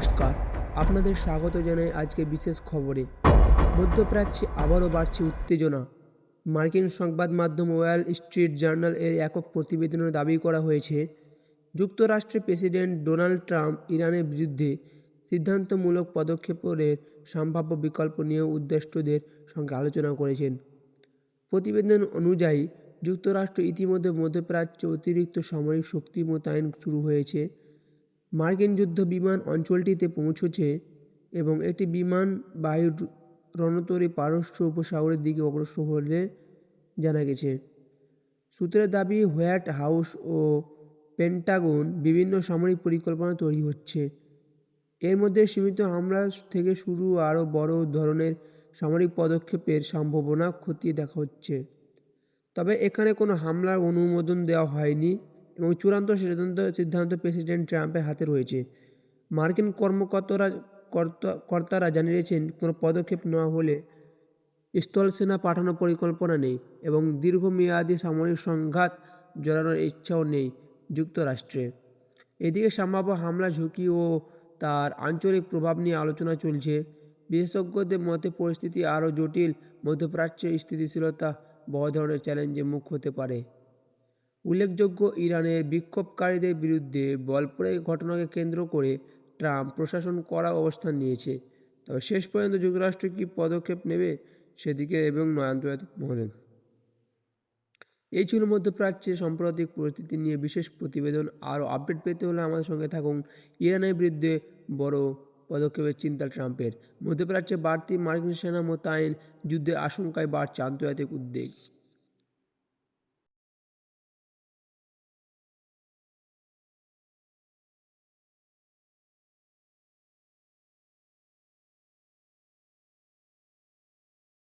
নমস্কার, আপনাদের স্বাগত জানাই আজকে বিশেষ খবরে। মধ্যপ্রাচ্যে আবারও বাড়ছে উত্তেজনা। মার্কিন সংবাদ মাধ্যম ওয়াল স্ট্রিট জার্নাল এর একক প্রতিবেদনে দাবি করা হয়েছে, যুক্তরাষ্ট্রের প্রেসিডেন্ট ডোনাল্ড ট্রাম্প ইরানের বিরুদ্ধে সিদ্ধান্তমূলক পদক্ষেপের সম্ভাব্য বিকল্প নিয়ে উদ্বাস্তুদের সঙ্গে আলোচনা করেছেন। প্রতিবেদন অনুযায়ী, যুক্তরাষ্ট্র ইতিমধ্যে মধ্যপ্রাচ্যে অতিরিক্ত সামরিক শক্তি মোতায়েন শুরু হয়েছে। মার্কিন যুদ্ধ বিমান অঞ্চলটিতে পৌঁছেছে এবং একটি বিমান বায়ু রণতরী পারস্য উপসাগরের দিকে অগ্রসর হলে জানা গেছে। সূত্রের দাবি, হোয়াইট হাউস ও পেন্টাগন বিভিন্ন সামরিক পরিকল্পনা তৈরি হচ্ছে। এর মধ্যে সীমিত হামলা থেকে শুরু আরও বড় ধরনের সামরিক পদক্ষেপের সম্ভাবনা খতিয়ে দেখা হচ্ছে। তবে এখানে কোনো হামলার অনুমোদন দেওয়া হয়নি এবং চূড়ান্ত সিদ্ধান্ত প্রেসিডেন্ট ট্রাম্পের হাতে রয়েছে। মার্কিন কর্তারা জানিয়েছেন, কোনো পদক্ষেপ নেওয়া হলে স্থলসেনা পাঠানোর পরিকল্পনা নেই এবং দীর্ঘমেয়াদী সামরিক সংঘাত জড়ানোর ইচ্ছাও নেই যুক্তরাষ্ট্রে। এদিকে সম্ভাব্য হামলার ঝুঁকি ও তার আঞ্চলিক প্রভাব নিয়ে আলোচনা চলছে। বিশেষজ্ঞদের মতে পরিস্থিতি আরও জটিল, মধ্যপ্রাচ্যের স্থিতিশীলতা বড় ধরনের চ্যালেঞ্জের মুখ হতে পারে। উল্লেখযোগ্য, ইরানের বিক্ষোভকারীদের বিরুদ্ধে বল প্রয়োগের ঘটনাকে কেন্দ্র করে ট্রাম্প প্রশাসন কড়া অবস্থান নিয়েছে। তবে শেষ পর্যন্ত যুক্তরাষ্ট্র কী পদক্ষেপ নেবে সেদিকে এবং আন্তর্জাতিক মহলে। এই ছিল মধ্যপ্রাচ্যের সাম্প্রতিক পরিস্থিতি নিয়ে বিশেষ প্রতিবেদন। আরও আপডেট পেতে হলে আমাদের সঙ্গে থাকুন। ইরানের বিরুদ্ধে বড় পদক্ষেপের চিন্তা ট্রাম্পের, মধ্যপ্রাচ্যে বাড়তি মার্কিন সেনা মোতায়েন, যুদ্ধের আশঙ্কায় বাড়ছে আন্তর্জাতিক উদ্বেগ।